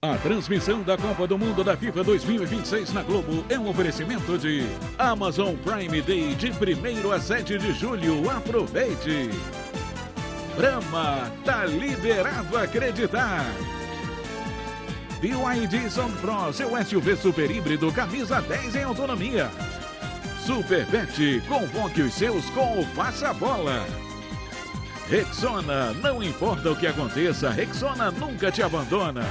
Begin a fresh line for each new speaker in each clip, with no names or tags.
A transmissão da Copa do Mundo da FIFA 2026 na Globo é um oferecimento de Amazon Prime Day de 1º a 7 de julho. Aproveite! Brahma, tá liberado acreditar! BYD Sound Pro, seu SUV super híbrido, camisa 10 em autonomia. Superbet, convoque os seus com o Faça Bola. Rexona, não importa o que aconteça, Rexona nunca te abandona.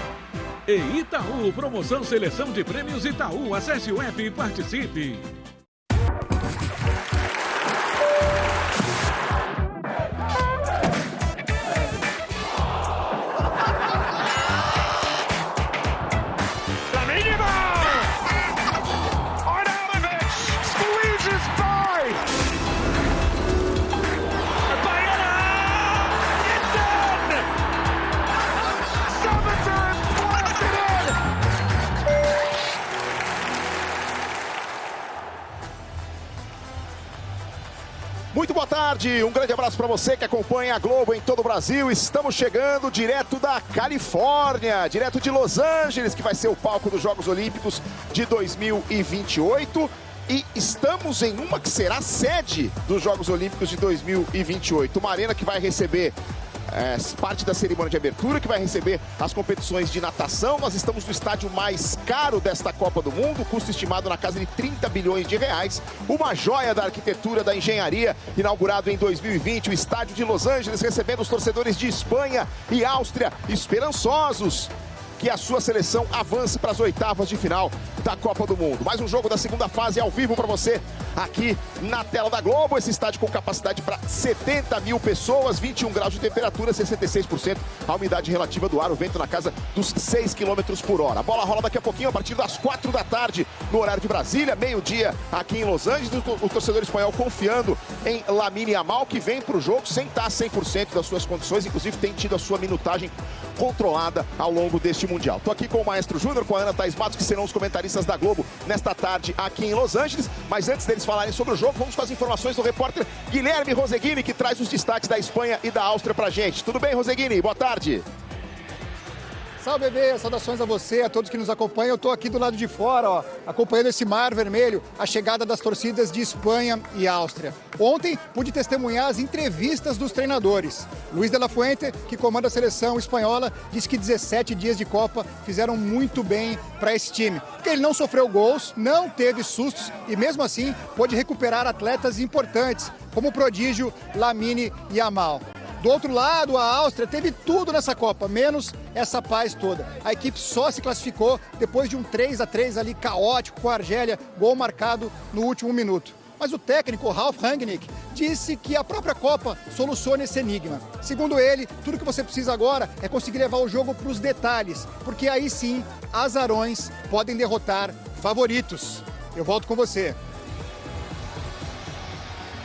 E Itaú, promoção Seleção de Prêmios Itaú. Acesse o app e participe.
Muito boa tarde, um grande abraço para você que acompanha a Globo em todo o Brasil. Estamos chegando direto da Califórnia, direto de Los Angeles, que vai ser o palco dos Jogos Olímpicos de 2028. E estamos em uma que será sede dos Jogos Olímpicos de 2028. Uma arena que vai receber parte da cerimônia de abertura, que vai receber as competições de natação. Nós estamos no estádio mais caro desta Copa do Mundo, custo estimado na casa de 30 bilhões de reais. Uma joia da arquitetura, da engenharia, inaugurado em 2020, o estádio de Los Angeles, recebendo os torcedores de Espanha e Áustria, esperançosos que a sua seleção avance para as oitavas de final da Copa do Mundo. Mais um jogo da segunda fase ao vivo para você aqui na tela da Globo. Esse estádio com capacidade para 70 mil pessoas, 21 graus de temperatura, 66% a umidade relativa do ar, o vento na casa dos 6 km por hora. A bola rola daqui a pouquinho, a partir das 4 da tarde, no horário de Brasília, meio-dia aqui em Los Angeles. O torcedor espanhol confiando em Lamine Yamal, que vem para o jogo sem estar 100% das suas condições, inclusive tem tido a sua minutagem controlada ao longo deste Mundial. Tô aqui com o Maestro Júnior, com a Ana Thaís Matos, que serão os comentaristas da Globo nesta tarde aqui em Los Angeles. Mas antes deles falarem sobre o jogo, vamos com as informações do repórter Guilherme Roseguini, que traz os destaques da Espanha e da Áustria pra gente. Tudo bem, Roseguini? Boa tarde.
Salve, bebê, saudações a você, a todos que nos acompanham. Eu estou aqui do lado de fora, ó, acompanhando esse mar vermelho, a chegada das torcidas de Espanha e Áustria. Ontem pude testemunhar as entrevistas dos treinadores. Luis de la Fuente, que comanda a seleção espanhola, disse que 17 dias de Copa fizeram muito bem para esse time. Porque ele não sofreu gols, não teve sustos e mesmo assim pôde recuperar atletas importantes, como o prodígio Lamine Yamal. Do outro lado, a Áustria teve tudo nessa Copa, menos essa paz toda. A equipe só se classificou depois de um 3-3 ali caótico com a Argélia, gol marcado no último minuto. Mas o técnico Ralf Rangnick disse que a própria Copa soluciona esse enigma. Segundo ele, tudo que você precisa agora é conseguir levar o jogo para os detalhes, porque aí sim, azarões podem derrotar favoritos. Eu volto com você.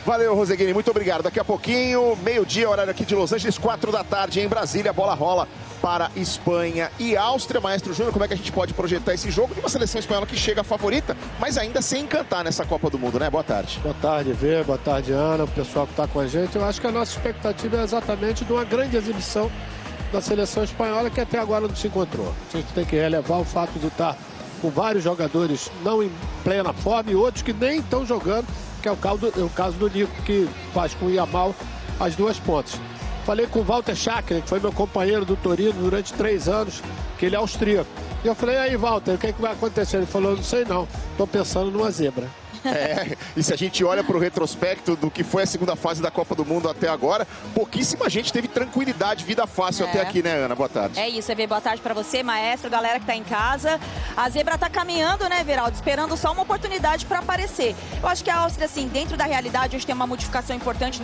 Valeu, Roseguini, muito obrigado. Daqui a pouquinho, meio-dia, horário aqui de Los Angeles, 4 da tarde em Brasília, a bola rola para Espanha e Áustria. Maestro Júnior, como é que a gente pode projetar esse jogo de uma seleção espanhola que chega favorita, mas ainda sem encantar nessa Copa do Mundo, né? Boa tarde.
Boa tarde, Vê, boa tarde, Ana, o pessoal que está com a gente. Eu acho que a nossa expectativa é exatamente de uma grande exibição da seleção espanhola, que até agora não se encontrou. A gente tem que relevar o fato de estar com vários jogadores não em plena forma e outros que nem estão jogando, que é o caso do Nico, que faz com o Yamal as duas pontas. Falei com o Walter Schäcker, que foi meu companheiro do Torino durante 3 anos, que ele é austríaco. E eu falei, aí Walter, o que vai acontecer? Ele falou, não sei não, estou pensando numa zebra.
E se a gente olha para o retrospecto do que foi a segunda fase da Copa do Mundo até agora, pouquíssima gente teve tranquilidade, vida fácil até aqui, né, Ana? Boa tarde.
É isso, Evê, boa tarde para você, maestro, galera que tá em casa. A zebra tá caminhando, né, Veraldo, esperando só uma oportunidade para aparecer. Eu acho que a Áustria, assim, dentro da realidade, hoje tem uma modificação importante,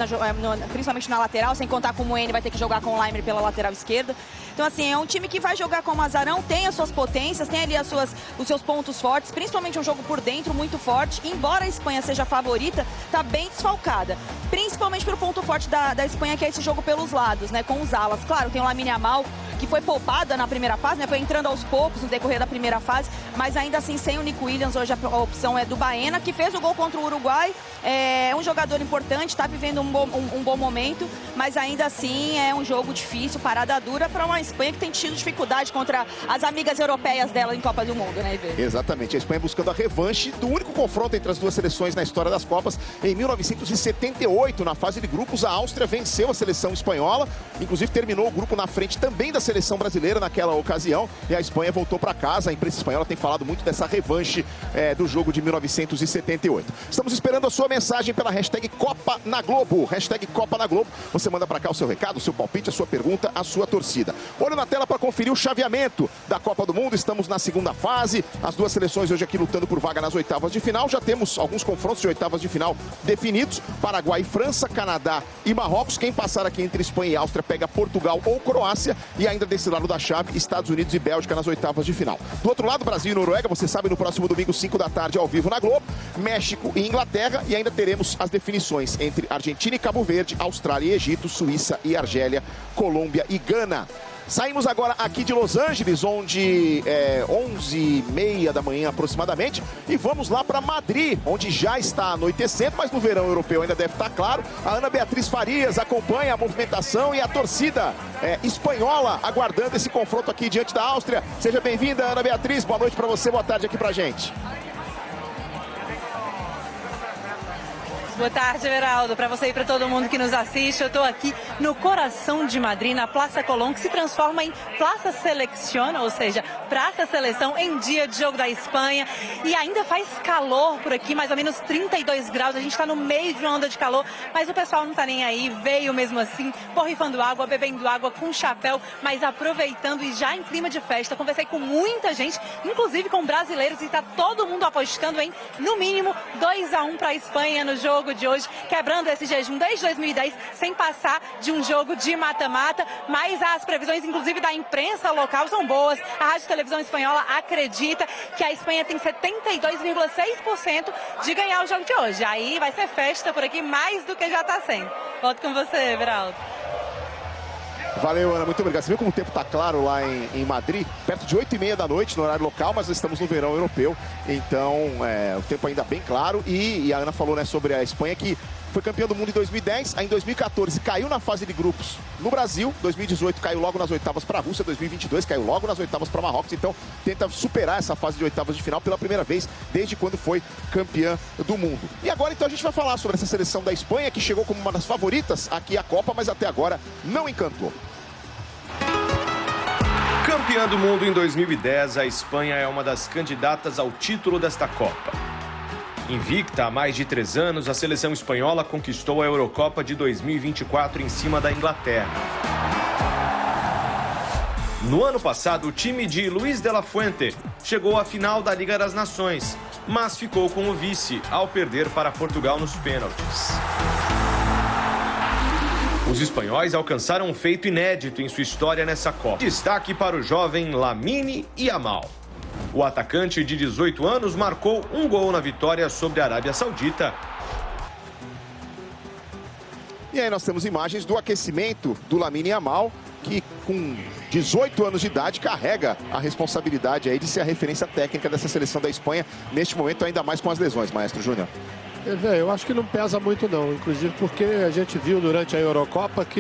principalmente na lateral, sem contar com o Moene vai ter que jogar com o Leimer pela lateral esquerda. Então, assim, é um time que vai jogar com o Azarão, tem as suas potências, tem ali os seus pontos fortes, principalmente um jogo por dentro muito forte. Embora a Espanha seja a favorita, tá bem desfalcada. Principalmente pelo ponto forte da Espanha, que é esse jogo pelos lados, né? Com os alas. Claro, tem o Lamine Yamal, que foi poupada na primeira fase, né? Foi entrando aos poucos no decorrer da primeira fase, mas ainda assim sem o Nico Williams. Hoje a opção é do Baena, que fez o gol contra o Uruguai. É um jogador importante, está vivendo um bom momento, mas ainda assim é um jogo difícil, parada dura para uma Espanha que tem tido dificuldade contra as amigas europeias dela em Copa do Mundo, né, Iver?
Exatamente, a Espanha buscando a revanche do único confronto entre as duas seleções na história das Copas. Em 1978, na fase de grupos, a Áustria venceu a seleção espanhola, inclusive terminou o grupo na frente também da seleção brasileira naquela ocasião, e a Espanha voltou para casa. A imprensa espanhola tem falado muito dessa revanche do jogo de 1978. Estamos esperando a sua mensagem pela hashtag Copa na Globo. Hashtag Copa na Globo. Você manda para cá o seu recado, o seu palpite, a sua pergunta, a sua torcida. Olho na tela para conferir o chaveamento da Copa do Mundo. Estamos na segunda fase. As duas seleções hoje aqui lutando por vaga nas oitavas de final. Já temos alguns confrontos de oitavas de final definidos. Paraguai, França, Canadá e Marrocos. Quem passar aqui entre Espanha e Áustria pega Portugal ou Croácia. E ainda desse lado da chave, Estados Unidos e Bélgica nas oitavas de final. Do outro lado, Brasil e Noruega, você sabe, no próximo domingo, 5 da tarde, ao vivo na Globo. México e Inglaterra. E ainda teremos as definições entre Argentina e Cabo Verde, Austrália e Egito, Suíça e Argélia, Colômbia e Gana. Saímos agora aqui de Los Angeles, onde é 11h30 da manhã aproximadamente, e vamos lá para Madrid, onde já está anoitecendo, mas no verão europeu ainda deve estar claro. A Ana Beatriz Farias acompanha a movimentação e a torcida espanhola aguardando esse confronto aqui diante da Áustria. Seja bem-vinda, Ana Beatriz, boa noite para você, boa tarde aqui pra gente.
Boa tarde, Everaldo, para você e para todo mundo que nos assiste. Eu estou aqui no coração de Madrid, na Praça Colón, que se transforma em Praça Selecciona, ou seja, Praça Seleção em dia de jogo da Espanha. E ainda faz calor por aqui, mais ou menos 32 graus. A gente está no meio de uma onda de calor, mas o pessoal não está nem aí, veio mesmo assim, borrifando água, bebendo água com chapéu, mas aproveitando e já em clima de festa. Conversei com muita gente, inclusive com brasileiros, e está todo mundo apostando em, no mínimo, 2-1 para a Espanha no jogo de hoje, quebrando esse jejum desde 2010, sem passar de um jogo de mata-mata, mas as previsões, inclusive da imprensa local, são boas. A Rádio Televisão Espanhola acredita que a Espanha tem 72,6% de ganhar o jogo de hoje. Aí vai ser festa por aqui, mais do que já está sendo. Volto com você, Everaldo.
Valeu, Ana, muito obrigado. Você viu como o tempo está claro lá em Madrid? Perto de 8h30 da noite, no horário local, mas estamos no verão europeu. Então, o tempo ainda bem claro. E a Ana falou, né, sobre a Espanha, que foi campeã do mundo em 2010, aí em 2014 caiu na fase de grupos no Brasil, 2018 caiu logo nas oitavas para a Rússia, 2022 caiu logo nas oitavas para Marrocos. Então, tenta superar essa fase de oitavas de final pela primeira vez desde quando foi campeã do mundo. E agora, então, a gente vai falar sobre essa seleção da Espanha, que chegou como uma das favoritas aqui à Copa, mas até agora não encantou.
Campeã do mundo em 2010, a Espanha é uma das candidatas ao título desta Copa. Invicta há mais de 3 anos, a seleção espanhola conquistou a Eurocopa de 2024 em cima da Inglaterra. No ano passado, o time de Luis de la Fuente chegou à final da Liga das Nações, mas ficou com o vice ao perder para Portugal nos pênaltis. Os espanhóis alcançaram um feito inédito em sua história nessa Copa. Destaque para o jovem Lamine Yamal. O atacante de 18 anos marcou um gol na vitória sobre a Arábia Saudita.
E aí nós temos imagens do aquecimento do Lamine Yamal, que com 18 anos de idade carrega a responsabilidade aí de ser a referência técnica dessa seleção da Espanha, neste momento ainda mais com as lesões, Maestro Júnior.
Eu acho que não pesa muito não, inclusive porque a gente viu durante a Eurocopa que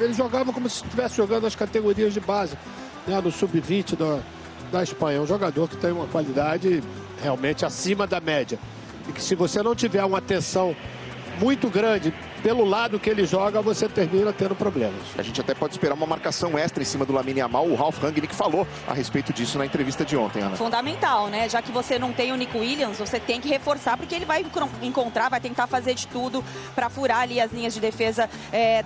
ele jogava como se estivesse jogando as categorias de base, né, no sub-20 da Espanha. É um jogador que tem uma qualidade realmente acima da média. E que se você não tiver uma atenção muito grande pelo lado que ele joga, você termina tendo problemas.
A gente até pode esperar uma marcação extra em cima do Lamine Yamal. O Ralf Rangnick falou a respeito disso na entrevista de ontem, Ana.
Fundamental, né? Já que você não tem o Nico Williams, você tem que reforçar, porque ele vai encontrar, vai tentar fazer de tudo para furar ali as linhas de defesa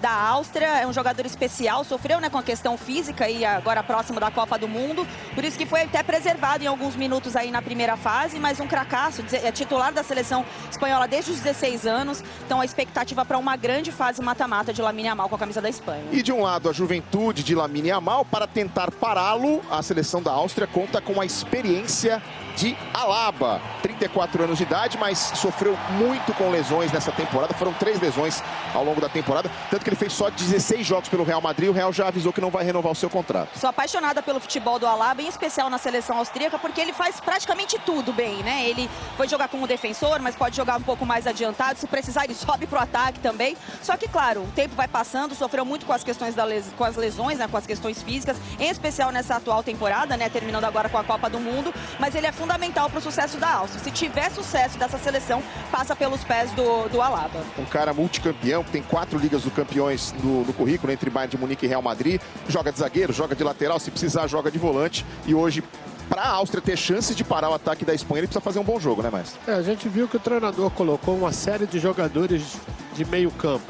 da Áustria. É um jogador especial, sofreu, né, com a questão física e agora próximo da Copa do Mundo. Por isso que foi até preservado em alguns minutos aí na primeira fase, mas um cracaço, é titular da seleção espanhola desde os 16 anos. Então a expectativa para uma uma grande fase mata-mata de Lamine Yamal com a camisa da Espanha.
E de um lado, a juventude de Lamine Yamal, para tentar pará-lo, a seleção da Áustria conta com a experiência de Alaba. 34 anos de idade, mas sofreu muito com lesões nessa temporada. Foram 3 lesões ao longo da temporada, tanto que ele fez só 16 jogos pelo Real Madrid. O Real já avisou que não vai renovar o seu contrato.
Sou apaixonada pelo futebol do Alaba, em especial na seleção austríaca, porque ele faz praticamente tudo bem, né? Ele foi jogar como defensor, mas pode jogar um pouco mais adiantado. Se precisar, ele sobe pro ataque também. Só que, claro, o tempo vai passando, sofreu muito com as questões com as lesões, né? Com as questões físicas, em especial nessa atual temporada, né? Terminando agora com a Copa do Mundo, mas ele é fundamental para o sucesso da Áustria. Se tiver sucesso dessa seleção, passa pelos pés do Alaba.
Um cara multicampeão, que tem 4 ligas dos campeões no currículo, entre Bayern de Munique e Real Madrid. Joga de zagueiro, joga de lateral, se precisar, joga de volante. E hoje, para a Áustria ter chances de parar o ataque da Espanha, ele precisa fazer um bom jogo, né, Maestro?
A gente viu que o treinador colocou uma série de jogadores de meio campo,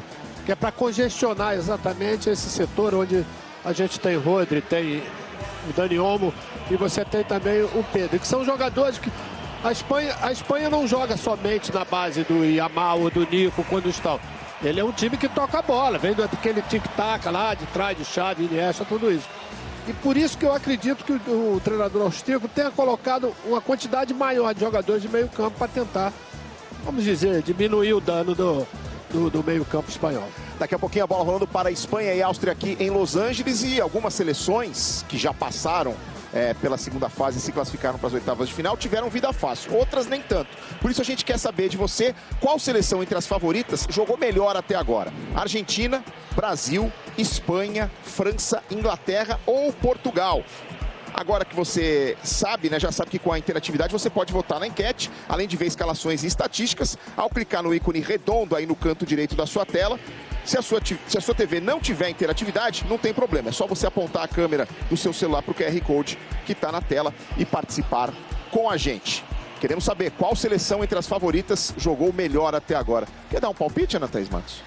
que é para congestionar exatamente esse setor onde a gente tem Rodri, tem o Dani Olmo e você tem também o Pedro, que são jogadores que a Espanha não joga somente na base do Yamal ou do Nico quando estão. Ele é um time que toca a bola, vem daquele tic-tac lá de trás, de Xavi, Iniesta, tudo isso. E por isso que eu acredito que o treinador austríaco tenha colocado uma quantidade maior de jogadores de meio campo para tentar, vamos dizer, diminuir o dano do meio campo espanhol.
Daqui a pouquinho a bola rolando para a Espanha e Áustria aqui em Los Angeles, e algumas seleções que já passaram pela segunda fase e se classificaram para as oitavas de final tiveram vida fácil, outras nem tanto. Por isso a gente quer saber de você qual seleção entre as favoritas jogou melhor até agora: Argentina, Brasil, Espanha, França, Inglaterra ou Portugal. Agora que você sabe, né, já sabe que com a interatividade você pode votar na enquete, além de ver escalações e estatísticas, ao clicar no ícone redondo aí no canto direito da sua tela. Se a sua TV não tiver interatividade, não tem problema. É só você apontar a câmera do seu celular para o QR Code que está na tela e participar com a gente. Queremos saber qual seleção entre as favoritas jogou melhor até agora. Quer dar um palpite, Ana Thaís Matos?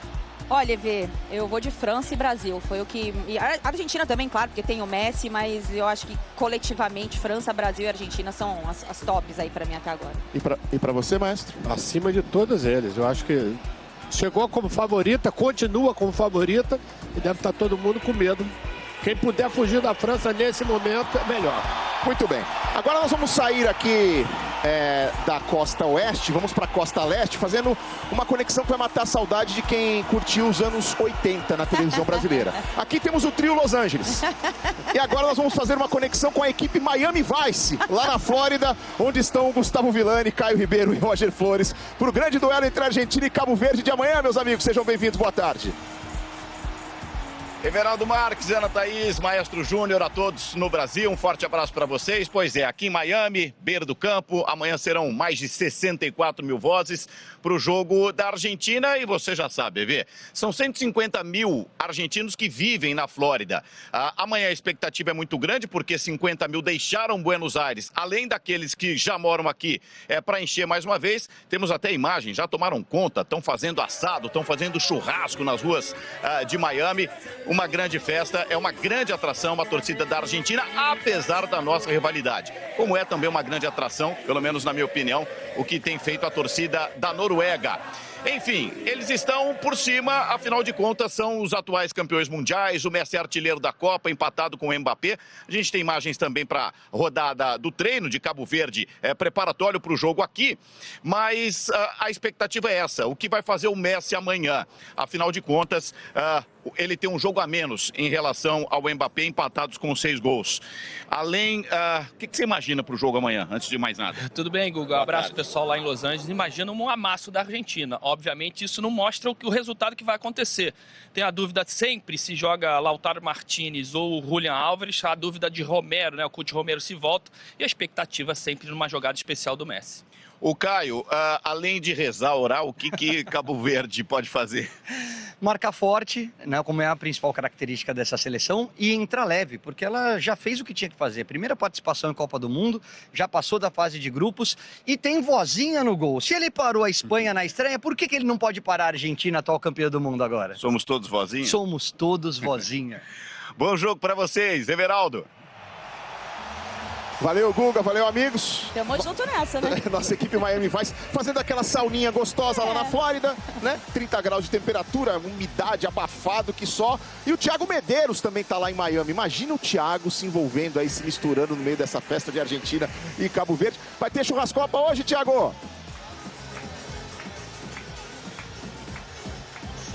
Olha, Vê, eu vou de França e Brasil. Foi o que... E a Argentina também, claro, porque tem o Messi, mas eu acho que coletivamente França, Brasil e Argentina são as tops aí para mim até agora.
E para você, Maestro?
Acima de todos eles. Eu acho que chegou como favorita, continua como favorita e deve estar todo mundo com medo. Quem puder fugir da França nesse momento é melhor.
Muito bem. Agora nós vamos sair aqui da costa oeste, vamos para a costa leste, fazendo uma conexão que vai matar a saudade de quem curtiu os anos 80 na televisão brasileira. Aqui temos o trio Los Angeles. E agora nós vamos fazer uma conexão com a equipe Miami Vice, lá na Flórida, onde estão Gustavo Villani, Caio Ribeiro e Roger Flores, para o grande duelo entre Argentina e Cabo Verde de amanhã, meus amigos. Sejam bem-vindos, boa tarde.
Everaldo Marques, Ana Thaís, Maestro Júnior, a todos no Brasil, um forte abraço para vocês. Pois é, aqui em Miami, beira do campo, amanhã serão mais de 64 mil vozes para o jogo da Argentina. E você já sabe, Bebê, são 150 mil argentinos que vivem na Flórida. Amanhã a expectativa é muito grande, porque 50 mil deixaram Buenos Aires, além daqueles que já moram aqui, para encher mais uma vez. Temos até imagens, já tomaram conta, estão fazendo assado, estão fazendo churrasco nas ruas de Miami. Uma grande festa, é uma grande atração, uma torcida da Argentina, apesar da nossa rivalidade. Como é também uma grande atração, pelo menos na minha opinião, o que tem feito a torcida da Noruega. Enfim, eles estão por cima, afinal de contas, são os atuais campeões mundiais, o Messi é artilheiro da Copa, empatado com o Mbappé. A gente tem imagens também para a rodada do treino de Cabo Verde, preparatório para o jogo aqui, mas a expectativa é essa, o que vai fazer o Messi amanhã? Afinal de contas, ele tem um jogo a menos em relação ao Mbappé, empatados com 6 gols. Além, o que você imagina para o jogo amanhã, antes de mais nada?
Tudo bem, Guga? Um abraço pessoal lá em Los Angeles. Imagina um amasso da Argentina. Obviamente, isso não mostra o resultado que vai acontecer. Tem a dúvida sempre se joga Lautaro Martínez ou Julián Álvares, a dúvida de Romero, né? O Cuti Romero se volta, e a expectativa sempre numa jogada especial do Messi.
O Caio, além de rezar, orar, o que Cabo Verde pode fazer?
Marcar forte, né, como é a principal característica dessa seleção, e entrar leve, porque ela já fez o que tinha que fazer. Primeira participação em Copa do Mundo, já passou da fase de grupos e tem vozinha no gol. Se ele parou a Espanha na estreia, por que ele não pode parar a Argentina, atual campeã do mundo agora?
Somos todos vozinha?
Somos todos vozinha.
Bom jogo para vocês, Everaldo.
Valeu, Guga, valeu, amigos.
Tamo junto nessa, né?
Nossa equipe Miami Vice fazendo aquela sauninha gostosa lá na Flórida, né? 30 graus de temperatura, umidade, abafado que só. E o Thiago Medeiros também tá lá em Miami. Imagina o Thiago se envolvendo aí, se misturando no meio dessa festa de Argentina e Cabo Verde. Vai ter churrascopa hoje, Thiago?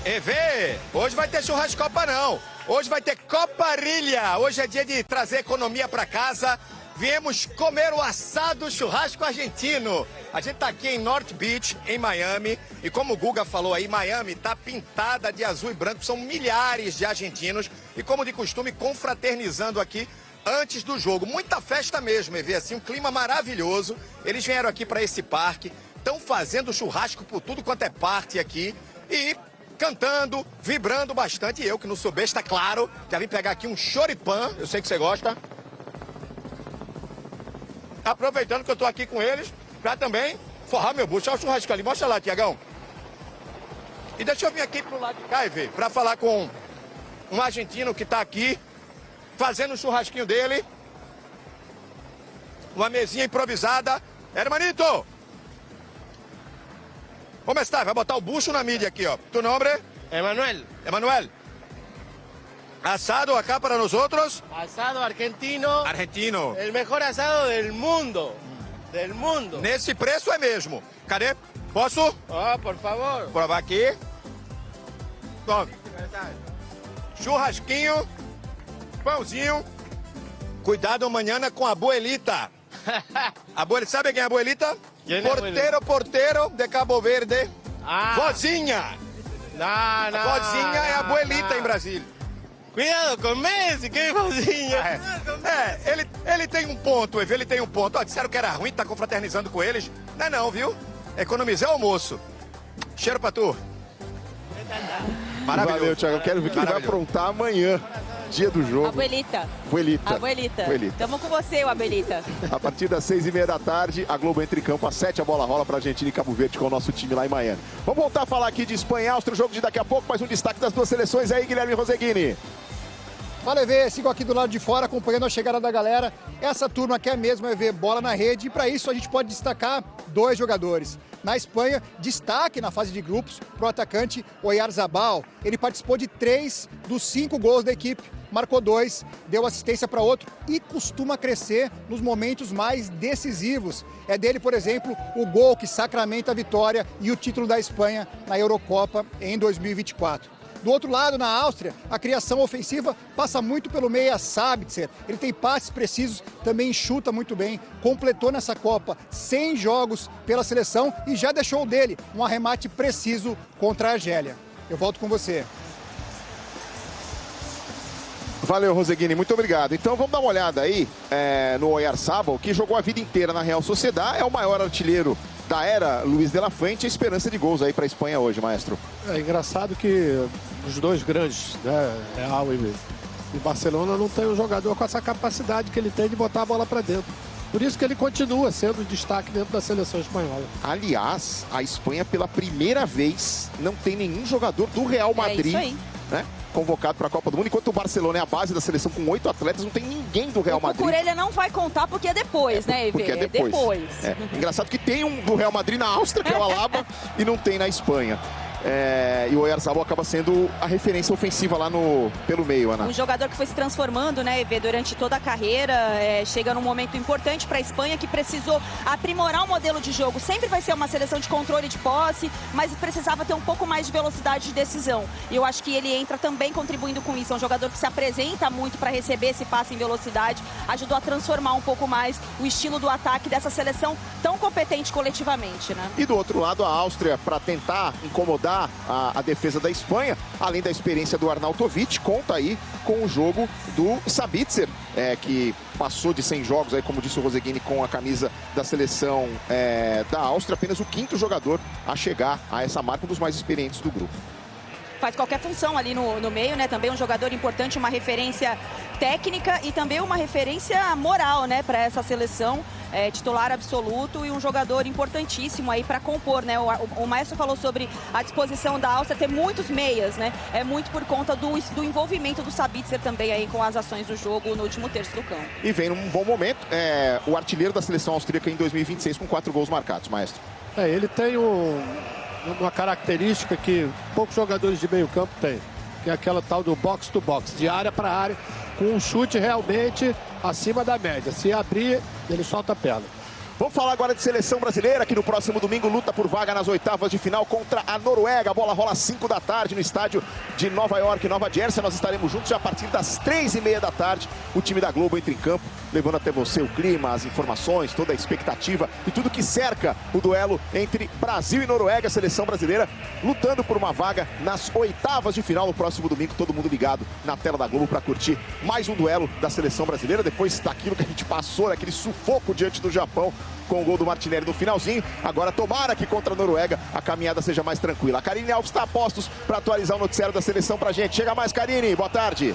EV, hoje vai ter churrascopa não. Hoje vai ter coparilha. Hoje é dia de trazer economia para casa. Viemos comer o assado churrasco argentino. A gente tá aqui em North Beach, em Miami. E como o Guga falou aí, Miami tá pintada de azul e branco. São milhares de argentinos. E como de costume, confraternizando aqui antes do jogo. Muita festa mesmo, EV, assim, um clima maravilhoso. Eles vieram aqui para esse parque. Estão fazendo churrasco por tudo quanto é parte aqui. E cantando, vibrando bastante. E eu, que não sou besta, claro, já vim pegar aqui um choripan. Eu sei que você gosta. Aproveitando que eu tô aqui com eles, pra também forrar meu bucho. Olha o churrasco ali, mostra lá, Tiagão. E deixa eu vir aqui pro lado de cá, EV, pra falar com um argentino que tá aqui, fazendo o churrasquinho dele. Uma mesinha improvisada. Hermanito! Como está? Vai botar o bucho na mídia aqui, ó. Tu nome?
Emanuel.
Emanuel. Asado acá para nosotros.
Asado argentino.
Argentino.
El mejor asado del mundo. Del mundo.
Nesse preço é mesmo. Cadê? Posso?
Oh, por favor.
Provar aqui. Tome. Churrasquinho. Pãozinho. Cuidado amanhã com a abuelita. Sabe quem é a abuelita? Porteiro de Cabo Verde. Vozinha.
Não, não.
Vozinha é a abuelita em Brasília.
Cuidado com Messi, que vozinha.
Ele tem um ponto, EV, ele tem um ponto. Ó, disseram que era ruim, tá confraternizando com eles. Não é não, viu? Economizei o almoço. Cheiro pra tu.
Maravilhoso. Valeu, Thiago. Eu quero ver o que ele vai aprontar amanhã, dia do jogo.
Abuelita.
Abuelita.
Tamo com você, Abuelita.
A partir das 6h30 da tarde, a Globo entra em campo às 7, a bola rola pra Argentina e Cabo Verde com o nosso time lá em Miami. Vamos voltar a falar aqui de Espanha e Áustria, o jogo de daqui a pouco, mais um destaque das duas seleções aí, Guilherme Roseguini.
Fala, EV, sigo aqui do lado de fora acompanhando a chegada da galera. Essa turma quer mesmo EV, bola na rede, e para isso a gente pode destacar dois jogadores. Na Espanha, destaque na fase de grupos para o atacante Oyarzabal. Ele participou de 3 dos 5 gols da equipe, marcou 2, deu assistência para outro e costuma crescer nos momentos mais decisivos. É dele, por exemplo, o gol que sacramenta a vitória e o título da Espanha na Eurocopa em 2024. Do outro lado, na Áustria, a criação ofensiva passa muito pelo meia Sabitzer. Ele tem passes precisos, também chuta muito bem. Completou nessa Copa 100 jogos pela seleção e já deixou dele um arremate preciso contra a Argélia. Eu volto com você.
Valeu, Roseguini, muito obrigado. Então vamos dar uma olhada aí no Oyarzabal, que jogou a vida inteira na Real Sociedad, é o maior artilheiro da era Luiz de la Fuente, a esperança de gols aí para a Espanha hoje, maestro.
É engraçado que os dois grandes, né, Real e Barcelona, não tem um jogador com essa capacidade que ele tem de botar a bola para dentro. Por isso que ele continua sendo destaque dentro da seleção espanhola.
Aliás, a Espanha pela primeira vez não tem nenhum jogador do Real Madrid, né, convocado para a Copa do Mundo, enquanto o Barcelona é a base da seleção com 8 atletas, não tem ninguém do Real Madrid.
O Cucurella não vai contar porque é depois, né,
porque é depois. Engraçado que tem um do Real Madrid na Áustria, que é o Alaba, e não tem na Espanha. E o Oyarzabal acaba sendo a referência ofensiva lá pelo meio, Ana.
Um jogador que foi se transformando, né, EV, durante toda a carreira, chega num momento importante para a Espanha, que precisou aprimorar o modelo de jogo. Sempre vai ser uma seleção de controle de posse, mas precisava ter um pouco mais de velocidade de decisão. E eu acho que ele entra também contribuindo com isso. É um jogador que se apresenta muito para receber esse passe em velocidade, ajudou a transformar um pouco mais o estilo do ataque dessa seleção tão competente coletivamente, né?
E do outro lado, a Áustria, para tentar incomodar a defesa da Espanha, além da experiência do Arnautovic, conta aí com o jogo do Sabitzer, que passou de 100 jogos, aí, como disse o Roseguini, com a camisa da seleção da Áustria, apenas o 5º jogador a chegar a essa marca, um dos mais experientes do grupo.
faz qualquer função ali no meio, né? Também um jogador importante, uma referência técnica e também uma referência moral, né, para essa seleção. Titular absoluto e um jogador importantíssimo aí para compor, né? O Maestro falou sobre a disposição da Áustria ter muitos meias, né? É muito por conta do envolvimento do Sabitzer também aí com as ações do jogo no último terço do campo.
E vem num bom momento, o artilheiro da seleção austríaca em 2026 com 4 gols marcados, Maestro.
Ele tem uma característica que poucos jogadores de meio campo têm, que é aquela tal do box to box, de área para área, com um chute realmente acima da média. Se abrir, ele solta a perna.
Vamos falar agora de seleção brasileira, que no próximo domingo luta por vaga nas oitavas de final contra a Noruega. A bola rola às 5 da tarde no estádio de Nova York, Nova Jersey. Nós estaremos juntos já a partir das 3h30 da tarde. O time da Globo entra em campo, levando até você o clima, as informações, toda a expectativa e tudo que cerca o duelo entre Brasil e Noruega. A seleção brasileira lutando por uma vaga nas oitavas de final no próximo domingo. Todo mundo ligado na tela da Globo para curtir mais um duelo da seleção brasileira. Depois daquilo que a gente passou, aquele sufoco diante do Japão, com o gol do Martinelli no finalzinho. Agora tomara que contra a Noruega a caminhada seja mais tranquila. A Karine Alves está a postos para atualizar o noticiário da seleção pra gente. Chega mais, Karine. Boa tarde.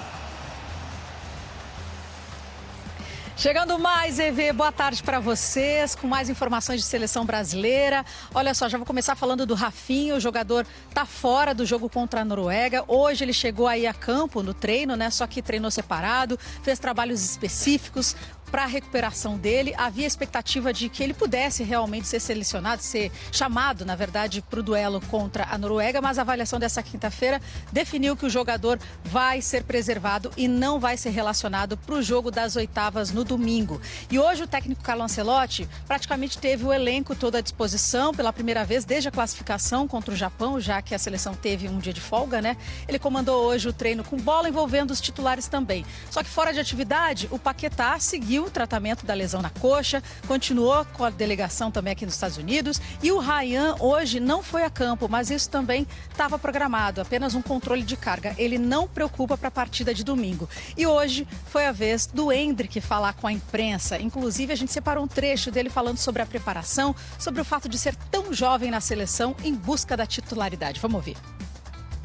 Chegando mais, EV, boa tarde para vocês, com mais informações de seleção brasileira. Olha só, já vou começar falando do Rafinha, o jogador tá fora do jogo contra a Noruega. Hoje ele chegou aí a campo no treino, né? Só que treinou separado, fez trabalhos específicos para a recuperação dele. Havia expectativa de que ele pudesse realmente ser selecionado, ser chamado, na verdade, para o duelo contra a Noruega, mas a avaliação dessa quinta-feira definiu que o jogador vai ser preservado e não vai ser relacionado para o jogo das oitavas no domingo. E hoje o técnico Carlo Ancelotti praticamente teve o elenco todo à disposição pela primeira vez desde a classificação contra o Japão, já que a seleção teve um dia de folga, né? Ele comandou hoje o treino com bola envolvendo os titulares também. Só que fora de atividade, o Paquetá seguiu o tratamento da lesão na coxa, continuou com a delegação também aqui nos Estados Unidos e o Ryan hoje não foi a campo, mas isso também estava programado, apenas um controle de carga. Ele não preocupa para a partida de domingo. E hoje foi a vez do Endrick falar com a imprensa. Inclusive, a gente separou um trecho dele falando sobre a preparação, sobre o fato de ser tão jovem na seleção em busca da titularidade. Vamos ouvir.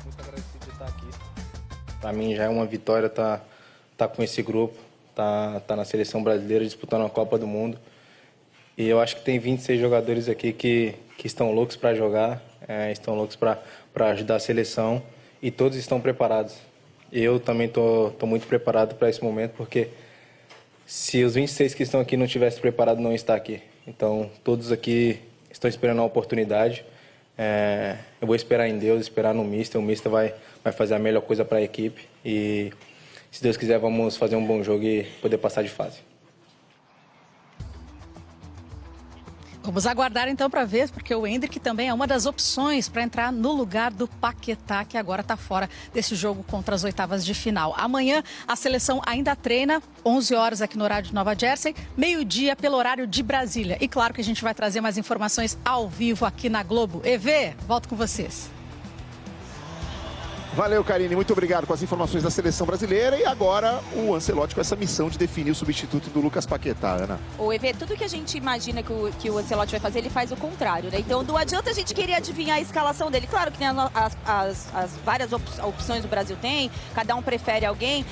Muito agradecido de estar aqui. Para mim já é uma vitória estar com esse grupo. Tá na seleção brasileira disputando a Copa do Mundo. E eu acho que tem 26 jogadores aqui que estão loucos para jogar, estão loucos para ajudar a seleção e todos estão preparados. Eu também tô muito preparado para esse momento, porque se os 26 que estão aqui não tivessem preparado, não estar aqui. Então, todos aqui estão esperando a oportunidade. Eu vou esperar em Deus, esperar no Mister. O Mister vai fazer a melhor coisa para a equipe e, se Deus quiser, vamos fazer um bom jogo e poder passar de fase.
Vamos aguardar então para ver, porque o Endrick também é uma das opções para entrar no lugar do Paquetá, que agora está fora desse jogo contra as oitavas de final. Amanhã a seleção ainda treina, 11 horas aqui no horário de Nova Jersey, meio-dia pelo horário de Brasília. E claro que a gente vai trazer mais informações ao vivo aqui na Globo. EV, volto com vocês.
Valeu, Karine. Muito obrigado com as informações da seleção brasileira. E agora o Ancelotti com essa missão de definir o substituto do Lucas Paquetá, Ana.
O EV, tudo que a gente imagina que o Ancelotti vai fazer, ele faz o contrário, né? Então não adianta a gente querer adivinhar a escalação dele. Claro que tem as várias opções o Brasil tem, cada um prefere alguém.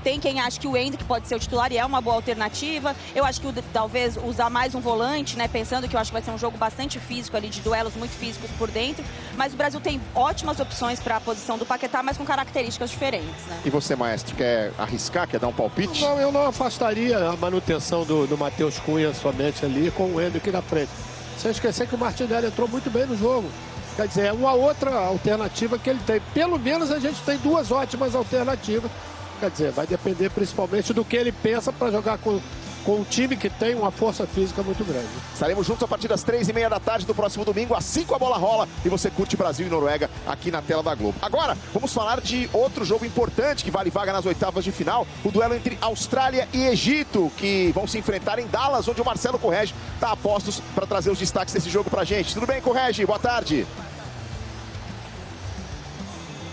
Tem quem acha que o Endrick pode ser o titular e é uma boa alternativa. Eu acho que talvez usar mais um volante, né? Pensando que eu acho que vai ser um jogo bastante físico ali, de duelos muito físicos por dentro. Mas o Brasil tem ótimas opções para a posição do Paquetá, mas com características diferentes, né?
E você, Maestro, quer arriscar? Quer dar um palpite?
Não, eu não afastaria a manutenção do Matheus Cunha somente ali com o Endrick na frente. Sem esquecer que o Martinelli entrou muito bem no jogo. Quer dizer, é uma outra alternativa que ele tem. Pelo menos a gente tem duas ótimas alternativas. Quer dizer, vai depender principalmente do que ele pensa para jogar com um time que tem uma força física muito grande.
Estaremos juntos a partir das 3h30 da tarde do próximo domingo. Às 5 a bola rola e você curte Brasil e Noruega aqui na tela da Globo. Agora, vamos falar de outro jogo importante que vale vaga nas oitavas de final. O duelo entre Austrália e Egito, que vão se enfrentar em Dallas, onde o Marcelo Correge está a postos para trazer os destaques desse jogo pra gente. Tudo bem, Correge? Boa tarde.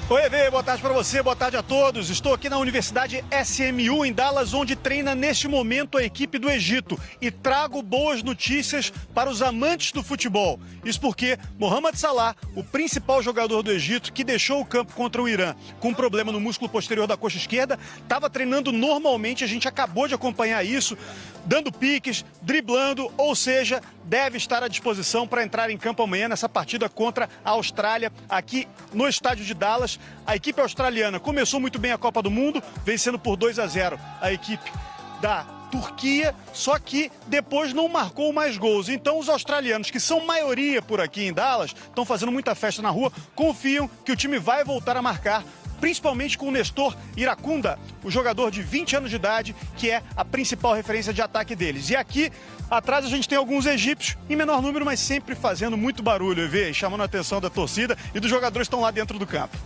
Oi, EV, boa tarde para você, boa tarde a todos. Estou aqui na Universidade SMU em Dallas, onde treina neste momento a equipe do Egito. E trago boas notícias para os amantes do futebol. Isso porque Mohamed Salah, o principal jogador do Egito, que deixou o campo contra o Irã com um problema no músculo posterior da coxa esquerda, estava treinando normalmente, a gente acabou de acompanhar isso, dando piques, driblando, ou seja, deve estar à disposição para entrar em campo amanhã nessa partida contra a Austrália, aqui no estádio de Dallas. A equipe australiana começou muito bem a Copa do Mundo, vencendo por 2-0 a equipe da Turquia, só que depois não marcou mais gols. Então os australianos, que são maioria por aqui em Dallas, estão fazendo muita festa na rua, confiam que o time vai voltar a marcar, principalmente com o Nestor Iracunda, o jogador de 20 anos de idade, que é a principal referência de ataque deles. E aqui atrás a gente tem alguns egípcios, em menor número, mas sempre fazendo muito barulho, chamando a atenção da torcida e dos jogadores que estão lá dentro do campo.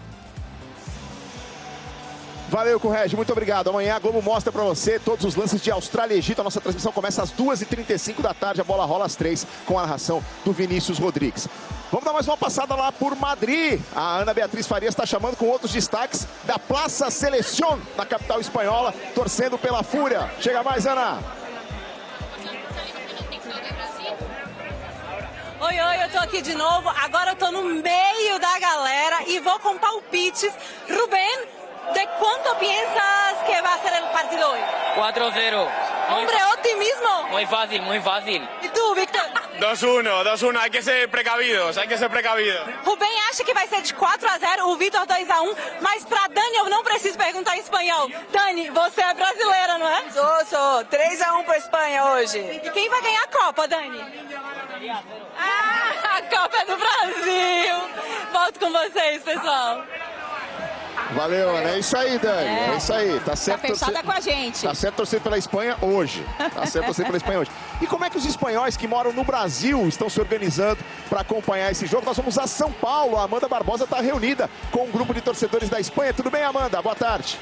Valeu, Correge, muito obrigado. Amanhã a Globo mostra pra você todos os lances de Austrália e Egito. A nossa transmissão começa às 2h35 da tarde, a bola rola às 3 com a narração do Vinícius Rodrigues. Vamos dar mais uma passada lá por Madrid. A Ana Beatriz Farias está chamando com outros destaques da Plaça Selección, na capital espanhola, torcendo pela Fúria. Chega mais, Ana.
Oi, eu tô aqui de novo. Agora eu tô no meio da galera e vou com palpites. Rubén, ¿de cuánto piensas que va a ser el partido hoy?
4-0.
Hombre, optimismo.
Muy fácil, muy fácil.
¿Y tú, Víctor?
2-1, hay que ser precavidos,
Rubem acha que vai ser de 4-0, o Vítor 2-1, mas pra Dani eu não preciso perguntar em espanhol. Dani, você é brasileira, não é?
Sou. 3-1 pra Espanha hoje.
E quem vai ganhar a Copa, Dani? A Copa é do Brasil. Volto com vocês, pessoal.
Valeu, Ana. É isso aí, Dani. É isso aí. Tá certo.
Tá fechada com a gente.
Tá certo torcer pela Espanha hoje. Tá certo torcer pela Espanha hoje. E como é que os espanhóis que moram no Brasil estão se organizando para acompanhar esse jogo? Nós vamos a São Paulo. A Amanda Barbosa está reunida com um grupo de torcedores da Espanha. Tudo bem, Amanda? Boa tarde.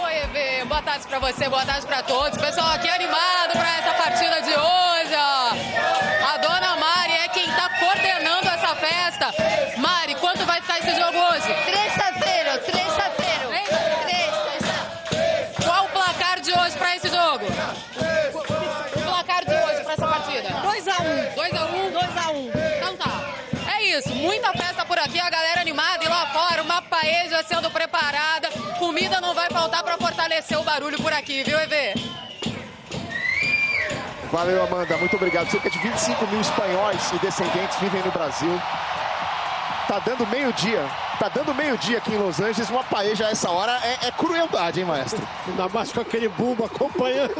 Oi, EV. Boa tarde para você, boa tarde para todos. Pessoal aqui animado para essa partida de hoje, ó. A dona Mari é quem está coordenando essa festa. Mari, quanto vai ficar esse jogo hoje?
3-0, 3-0.
Qual o placar de hoje para esse jogo? O placar de hoje para essa partida?
2-1.
2-1? Então tá. É isso, muita festa por aqui, a galera animada e lá fora, uma paella sendo preparada. Comida não vai faltar para fortalecer o barulho por aqui, viu, EV?
Valeu, Amanda. Muito obrigado. Cerca de 25 mil espanhóis e descendentes vivem no Brasil. Tá dando meio-dia. Tá dando meio-dia aqui em Los Angeles. Uma paella a essa hora é crueldade, hein, maestro?
Ainda mais com aquele bumbo acompanhando.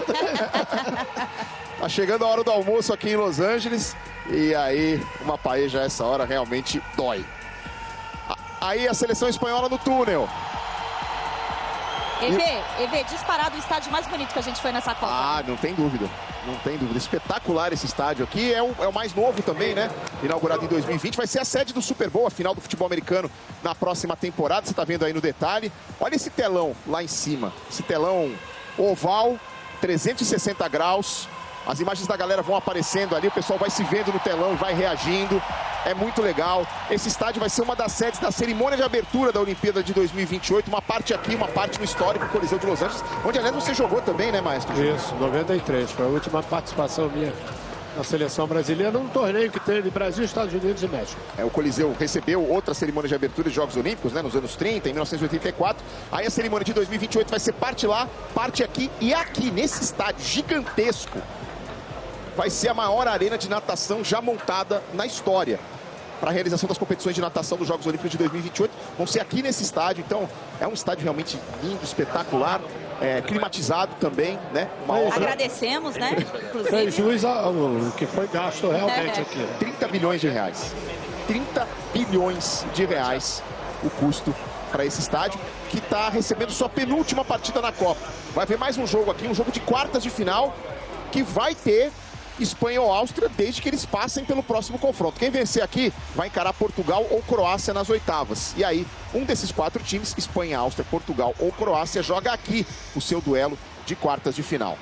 Tá chegando a hora do almoço aqui em Los Angeles. E aí, uma paella a essa hora realmente dói. Aí a seleção espanhola no túnel.
EV, disparado o estádio mais bonito que a gente foi nessa Copa.
Ah, não tem dúvida. Não tem dúvida. Espetacular esse estádio aqui. É o mais novo também, né? Inaugurado em 2020. Vai ser a sede do Super Bowl, a final do futebol americano na próxima temporada. Você tá vendo aí no detalhe. Olha esse telão lá em cima. Esse telão oval, 360 graus. As imagens da galera vão aparecendo ali. O pessoal vai se vendo no telão e vai reagindo. É muito legal. Esse estádio vai ser uma das sedes da cerimônia de abertura da Olimpíada de 2028. Uma parte aqui, uma parte no histórico Coliseu de Los Angeles, onde, aliás, você jogou também, né, maestro?
Isso, 93. Foi a última participação minha na seleção brasileira num torneio que teve Brasil, Estados Unidos e México.
O Coliseu recebeu outra cerimônia de abertura de Jogos Olímpicos, né, nos anos 30, em 1984. Aí a cerimônia de 2028 vai ser parte lá, parte aqui. E aqui, nesse estádio gigantesco, vai ser a maior arena de natação já montada na história. Para a realização das competições de natação dos Jogos Olímpicos de 2028. Vão ser aqui nesse estádio. Então, é um estádio realmente lindo, espetacular. Climatizado também, né?
Agradecemos, né? Inclusive.
Fez jus ao que foi gasto realmente aqui.
30 bilhões de reais. 30 bilhões de reais o custo para esse estádio, que está recebendo sua penúltima partida na Copa. Vai haver mais um jogo aqui, um jogo de quartas de final, que vai ter Espanha ou Áustria, desde que eles passem pelo próximo confronto. Quem vencer aqui vai encarar Portugal ou Croácia nas oitavas. E aí, um desses 4 times, Espanha, Áustria, Portugal ou Croácia, joga aqui o seu duelo de quartas de final.